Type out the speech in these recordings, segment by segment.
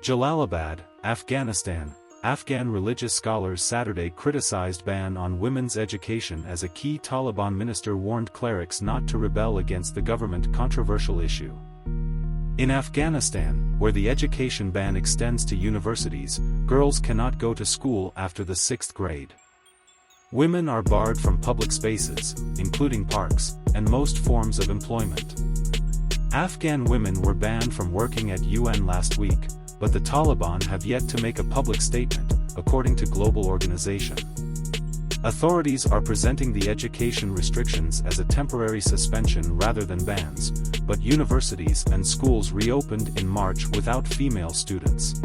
Jalalabad, Afghanistan. Afghan religious scholars Saturday criticized ban on women's education as a key Taliban minister warned clerics not to rebel against the government controversial issue. In Afghanistan, where the education ban extends to universities, girls cannot go to school after the 6th grade. Women are barred from public spaces, including parks, and most forms of employment. Afghan women were banned from working at UN last week, but the Taliban have yet to make a public statement, according to Global Organization. Authorities are presenting the education restrictions as a temporary suspension rather than bans, but universities and schools reopened in March without female students.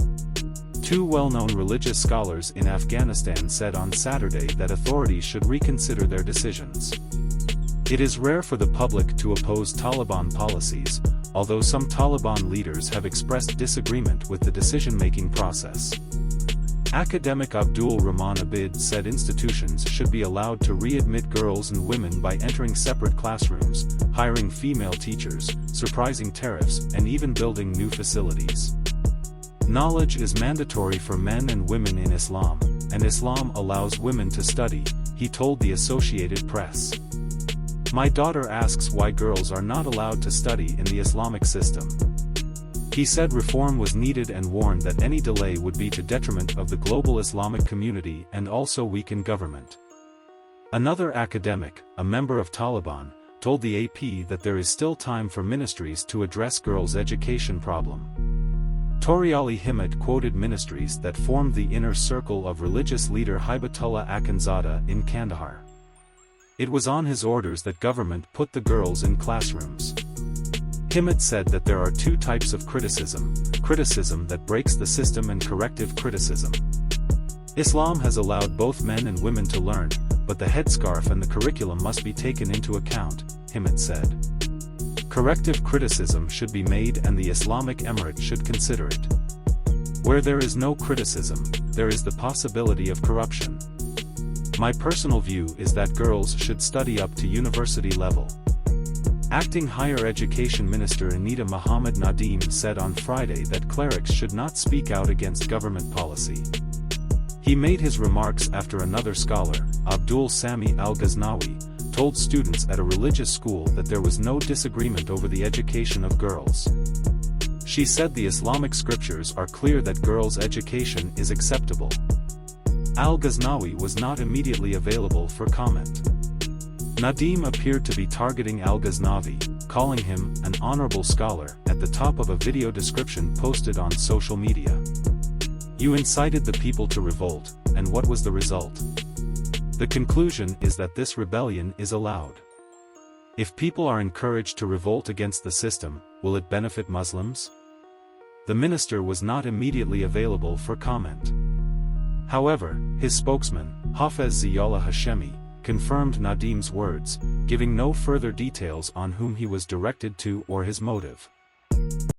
Two well-known religious scholars in Afghanistan said on Saturday that authorities should reconsider their decisions. It is rare for the public to oppose Taliban policies, although some Taliban leaders have expressed disagreement with the decision-making process. Academic Abdul Rahman Abid said institutions should be allowed to readmit girls and women by entering separate classrooms, hiring female teachers, surprising tariffs, and even building new facilities. Knowledge is mandatory for men and women in Islam, and Islam allows women to study, he told the Associated Press. My daughter asks why girls are not allowed to study in the Islamic system. He said reform was needed and warned that any delay would be to detriment of the global Islamic community and also weaken government. Another academic, a member of Taliban, told the AP that there is still time for ministries to address girls' education problem. Toriali Himmat quoted ministries that formed the inner circle of religious leader Hibatullah Akhundzada in Kandahar. It was on his orders that government put the girls in classrooms. Himmat said that there are two types of criticism that breaks the system and corrective criticism. Islam has allowed both men and women to learn, but the headscarf and the curriculum must be taken into account, Himmat said. Corrective criticism should be made and the Islamic Emirate should consider it. Where there is no criticism, there is the possibility of corruption. My personal view is that girls should study up to university level. Acting Higher Education Minister Anita Muhammad Nadeem said on Friday that clerics should not speak out against government policy. He made his remarks after another scholar, Abdul Sami al-Ghaznawi, told students at a religious school that there was no disagreement over the education of girls. She said the Islamic scriptures are clear that girls' education is acceptable. Al-Ghaznawi was not immediately available for comment. Nadeem appeared to be targeting Al-Ghaznavi, calling him an honorable scholar at the top of a video description posted on social media. You incited the people to revolt, and what was the result? The conclusion is that this rebellion is allowed. If people are encouraged to revolt against the system, will it benefit Muslims? The minister was not immediately available for comment. However, his spokesman, Hafez Ziaullah Hashemi, confirmed Nadeem's words, giving no further details on whom he was directed to or his motive.